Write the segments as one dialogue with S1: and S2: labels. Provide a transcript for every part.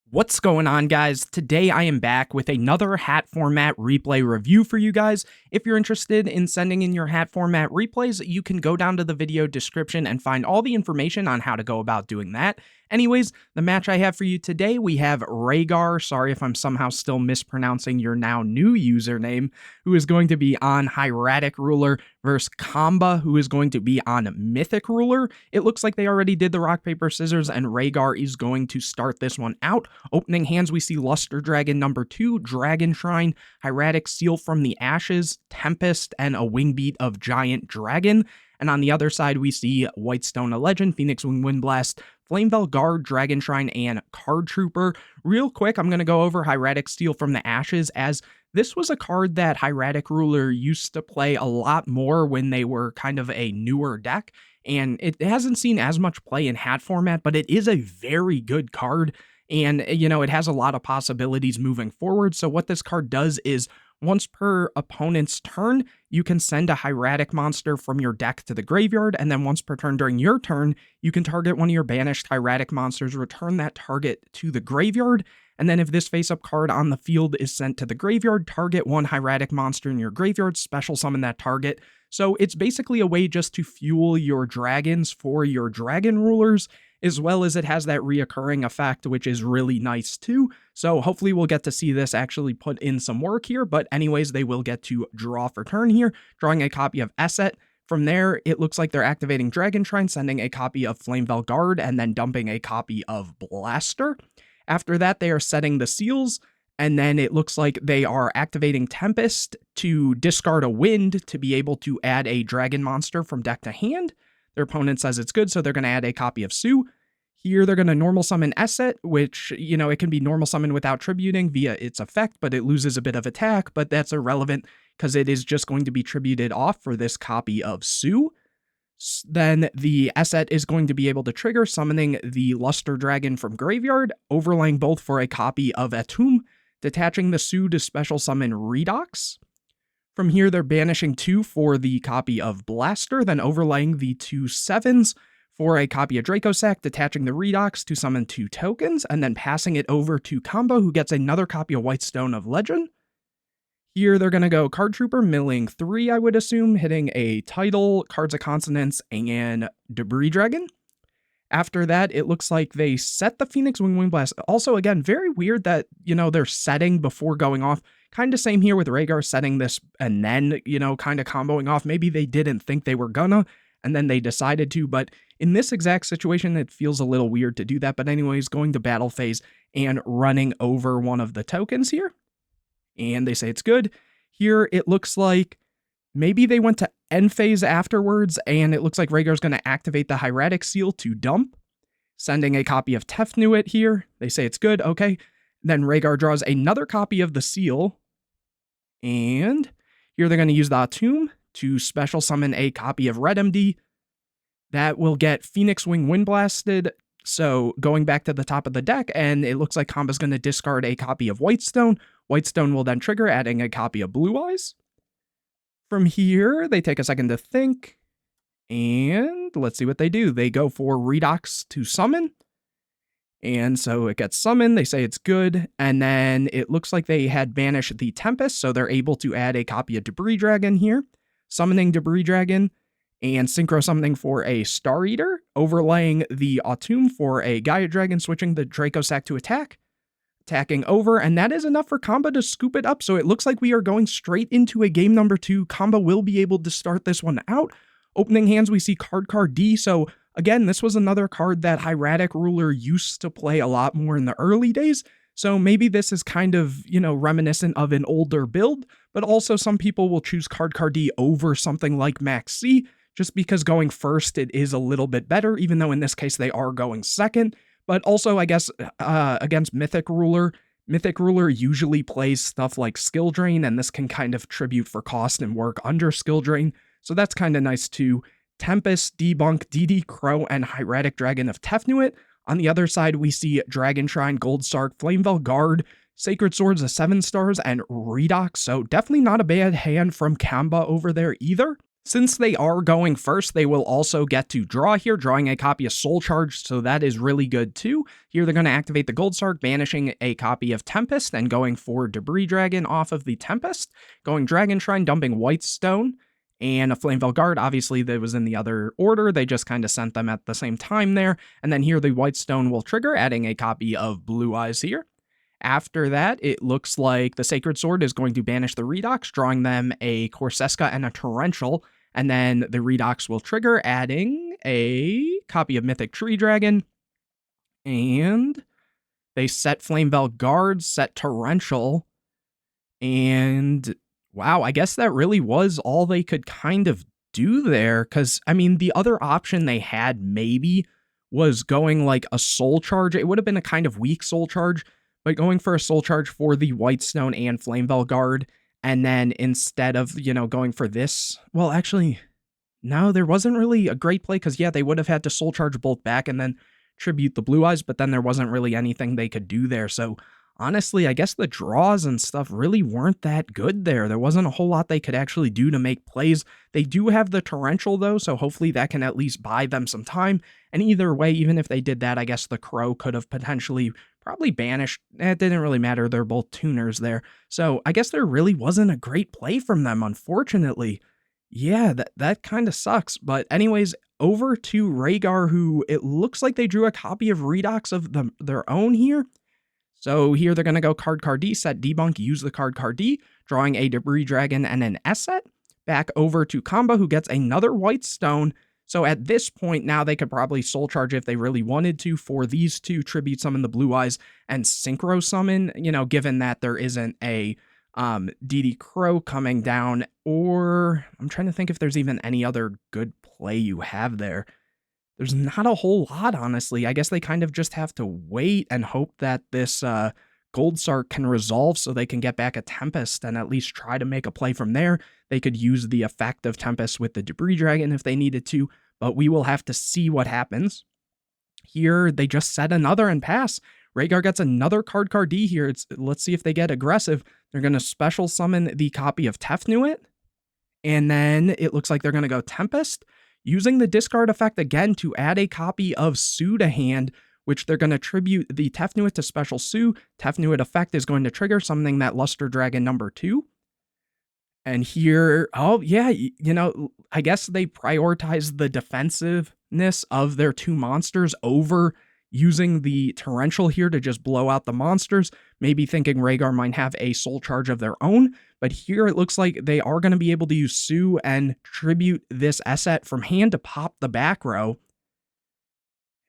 S1: What's going on, guys? Today I am back with another hat format replay review for you guys. If you're interested in sending in your hat format replays, you can go down to the video description and find all the information on how to go about doing that. Anyways, the match I have for you today, we have Rhaegar, sorry if I'm somehow still mispronouncing your now new username, who is going to be on Hieratic Ruler versus Kamba, who is going to be on Mythic Ruler. It looks like they already did the rock, paper, scissors, and Rhaegar is going to start this one out. Opening hands, we see Luster Dragon number 2, Dragon Shrine, Hieratic Seal from the Ashes, Tempest, and a Wingbeat of Giant Dragon. And on the other side, we see Whitestone, a Legend, Phoenix Wing Windblast, Flamevel Guard, Dragon Shrine, and Card Trooper. Real quick, I'm going to go over Hieratic Steel from the Ashes, as this was a card that Hieratic Ruler used to play a lot more when they were kind of a newer deck, and it hasn't seen as much play in hat format, but it is a very good card, and, you know, it has a lot of possibilities moving forward. So what this card does is, once per opponent's turn, you can send a Hieratic monster from your deck to the graveyard, and then once per turn during your turn, you can target one of your banished Hieratic monsters, return that target to the graveyard, and then if this face-up card on the field is sent to the graveyard, target one Hieratic monster in your graveyard, special summon that target. So it's basically a way just to fuel your dragons for your dragon rulers, as well as it has that reoccurring effect, which is really nice too. So hopefully we'll get to see this actually put in some work here, but anyways, they will get to draw for turn here, drawing a copy of H.A.T. From there, it looks like they're activating Dragon Shrine, sending a copy of Flamevel Guard, and then dumping a copy of Blaster. After that, they are setting the seals, and then it looks like they are activating Tempest to discard a Wind to be able to add a Dragon monster from deck to hand. Their opponent says it's good, so they're going to add a copy of Sue. Here, they're going to normal summon H.A.T, which, you know, it can be normal summon without tributing via its effect, but it loses a bit of attack, but that's irrelevant because it is just going to be tributed off for this copy of Sue. Then the H.A.T is going to be able to trigger, summoning the Luster Dragon from graveyard, overlaying both for a copy of Atum, detaching the Sue to special summon Redox. From here, they're banishing 2 for the copy of Blaster, then overlaying the 2 7s for a copy of Dracosac, detaching the Redox to summon 2 tokens, and then passing it over to Kamba, who gets another copy of Whitestone of Legend. Here, they're going to go Card Trooper, milling 3, I would assume, hitting a Title, Cards of Consonance, and Debris Dragon. After that, it looks like they set the Phoenix Wing Windblast. Also, again, very weird that, you know, they're setting before going off. Kind of same here with Rhaegar setting this and then, you know, kind of comboing off. Maybe they didn't think they were gonna, and then they decided to, but in this exact situation, it feels a little weird to do that. But anyways, going to battle phase and running over one of the tokens here. And they say it's good. Here, it looks like maybe they went to end phase afterwards, and it looks like Rhaegar's going to activate the Hieratic Seal to dump, sending a copy of Tefnuit here. They say it's good, okay. Then Rhaegar draws another copy of the Seal, and here they're going to use the Atum to special summon a copy of Red MD. That will get Phoenix Wing Windblasted, so going back to the top of the deck, and it looks like Kamba's going to discard a copy of Whitestone. Whitestone will then trigger, adding a copy of Blue Eyes. From here, they take a second to think, and let's see what they do. They go for Redox to summon, and so it gets summoned. They say it's good, and then it looks like they had banished the Tempest, so they're able to add a copy of Debris Dragon here, summoning Debris Dragon, and synchro summoning for a Star Eater, overlaying the Atum for a Gaia Dragon, switching the Dracosac to attack, attacking over, and that is enough for Kamba to scoop it up. So it looks like we are going straight into a game number 2. Kamba will be able to start this one out. Opening hands, we see Card D. So again, this was another card that Hieratic Ruler used to play a lot more in the early days. So maybe this is kind of, you know, reminiscent of an older build, but also some people will choose Card D over something like Max C, just because going first, it is a little bit better, even though in this case they are going second. But also, I guess, against Mythic Ruler usually plays stuff like Skill Drain, and this can kind of tribute for cost and work under Skill Drain. So that's kind of nice too. Tempest, Debunk, DD, Crow, and Hieratic Dragon of Tefnuit. On the other side, we see Dragon Shrine, Goldstark, Flamevel Guard, Sacred Swords of 7 stars, and Redox. So definitely not a bad hand from Kamba over there either. Since they are going first, they will also get to draw here, drawing a copy of Soul Charge, so that is really good too. Here they're going to activate the Gold Sark, banishing a copy of Tempest, and going for Debris Dragon off of the Tempest, going Dragon Shrine, dumping White Stone, and a Flameveil Guard. Obviously, that was in the other order. They just kind of sent them at the same time there. And then here the White Stone will trigger, adding a copy of Blue Eyes here. After that, it looks like the Sacred Sword is going to banish the Redox, drawing them a Corseska and a Torrential. And then the Redox will trigger, adding a copy of Mythic Tree Dragon. And they set Flameveil Guard, set Torrential. And wow, I guess that really was all they could kind of do there. Because, I mean, the other option they had maybe was going like a Soul Charge. It would have been a kind of weak Soul Charge, but going for a Soul Charge for the White Stone and Flameveil Guard. And then instead of, going for this, well, actually, no, there wasn't really a great play because, yeah, they would have had to Soul Charge both back and then tribute the Blue Eyes, but then there wasn't really anything they could do there. So honestly, I guess the draws and stuff really weren't that good there. There wasn't a whole lot they could actually do to make plays. They do have the Torrential, though, so hopefully that can at least buy them some time. And either way, even if they did that, I guess the Crow could have potentially probably banished. It didn't really matter. They're both tuners there. So I guess there really wasn't a great play from them, unfortunately. Yeah, that kind of sucks. But anyways, over to Rhaegar, who it looks like they drew a copy of Redox of their own here. So here they're going to go card D, set Debunk, use the card D, drawing a Debris Dragon and an Esset. Back over to Kamba, who gets another White Stone. So at this point now, they could probably Soul Charge if they really wanted to for these two, Tribute Summon the Blue Eyes and Synchro Summon, given that there isn't a DD Crow coming down, or I'm trying to think if there's even any other good play you have there. There's not a whole lot, honestly. I guess they kind of just have to wait and hope that this Gold Sark can resolve so they can get back a Tempest and at least try to make a play from there. They could use the effect of Tempest with the Debris Dragon if they needed to, but we will have to see what happens. Here, they just set another and pass. Rhaegar gets another card D here. Let's see if they get aggressive. They're going to special summon the copy of Tefnuit, and then it looks like they're going to go Tempest, using the discard effect again to add a copy of Sue to hand, which they're going to tribute the Tefnuit to special Sue. Tefnuit effect is going to trigger something that Luster Dragon number 2. And here, oh yeah, I guess they prioritize the defensiveness of their two monsters over using the Torrential here to just blow out the monsters, maybe thinking Rhaegar might have a Soul Charge of their own. But here it looks like they are going to be able to use Sue and tribute this Esset from hand to pop the back row.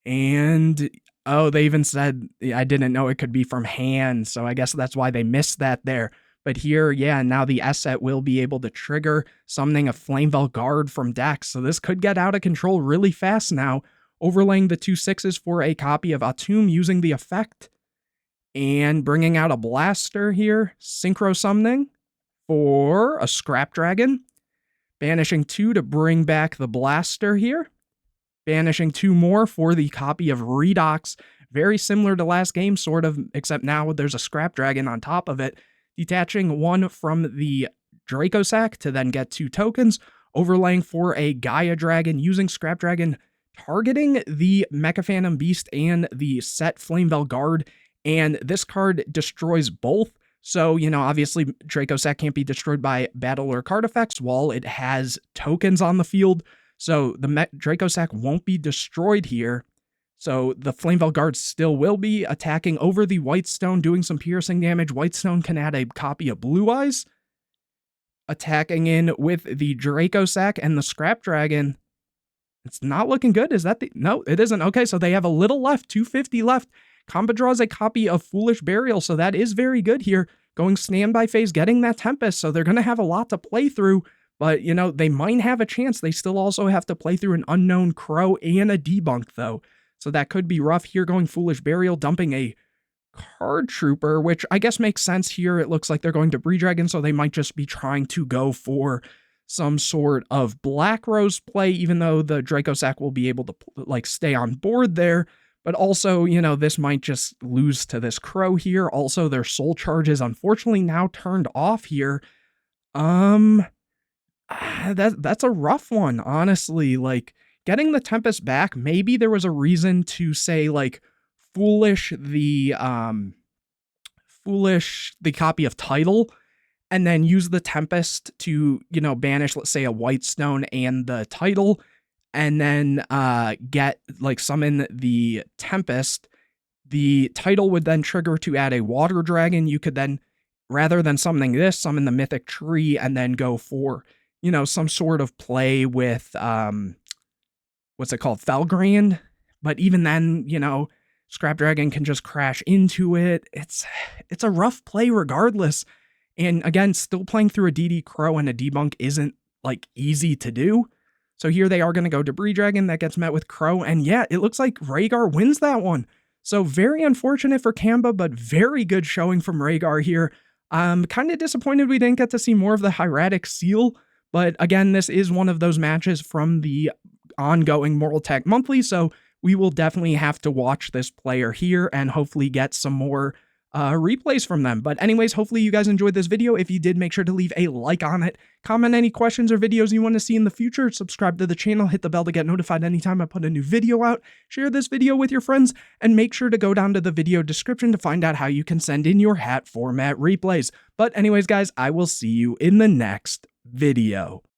S1: And, oh, they even said, I didn't know it could be from hand, so I guess that's why they missed that there. But here, yeah, now the Esset will be able to trigger summoning a Flameveil Guard from Dex, so this could get out of control really fast now, overlaying the 2/6s for a copy of Atum using the effect, and bringing out a Blaster here, Synchro Summoning for a Scrap Dragon, banishing 2 to bring back the Blaster here, banishing 2 more for the copy of Redox, very similar to last game, sort of, except now there's a Scrap Dragon on top of it, detaching 1 from the Draco Sack to then get 2 tokens, overlaying for a Gaia Dragon, using Scrap Dragon, targeting the Mecha Phantom Beast and the set Flameveil Guard, and this card destroys both. So, obviously Draco Sack can't be destroyed by battle or card effects while it has tokens on the field, so the Draco Sack won't be destroyed here. So the Flameveil Guard still will be attacking over the White Stone, doing some piercing damage. White Stone can add a copy of Blue Eyes, attacking in with the Draco Sack and the Scrap Dragon. It's not looking good. Is that no, it isn't. Okay, so they have a little left, 250 left. Kamba draws a copy of Foolish Burial, so that is very good here. Going standby phase, getting that Tempest, so they're going to have a lot to play through. But, they might have a chance. They still also have to play through an Unknown Crow and a Debunk, though. So that could be rough here, going Foolish Burial, dumping a Card Trooper, which I guess makes sense here. It looks like they're going to Debris Dragon, so they might just be trying to go for some sort of Black Rose play, even though the Draco Sack will be able to, stay on board there. But also, this might just lose to this Crow here. Also, their Soul Charge is unfortunately now turned off here. That's a rough one, honestly. Like, getting the Tempest back, maybe there was a reason to say, like, foolish the copy of Title, and then use the Tempest to, banish, let's say, a Whitestone and the Title, and then get, like, summon the Tempest. The Title would then trigger to add a Water Dragon. You could then, rather than summoning this, summon the Mythic Tree, and then go for, some sort of play with, what's it called, Felgrand. But even then, Scrap Dragon can just crash into it. It's a rough play regardless. And again, still playing through a DD Crow and a debunk isn't, like, easy to do. So here they are going to go Debris Dragon. That gets met with Crow. And yeah, it looks like Rhaegar wins that one. So very unfortunate for Kamba, but very good showing from Rhaegar here. I'm kind of disappointed we didn't get to see more of the Hieratic Seal. But again, this is one of those matches from the ongoing Mortal Tech Monthly. So we will definitely have to watch this player here and hopefully get some more replays from them. But anyways, hopefully you guys enjoyed this video. If you did, make sure to leave a like on it. Comment any questions or videos you want to see in the future. Subscribe to the channel. Hit the bell to get notified anytime I put a new video out. Share this video with your friends. And make sure to go down to the video description to find out how you can send in your hat format replays. But anyways, guys, I will see you in the next video.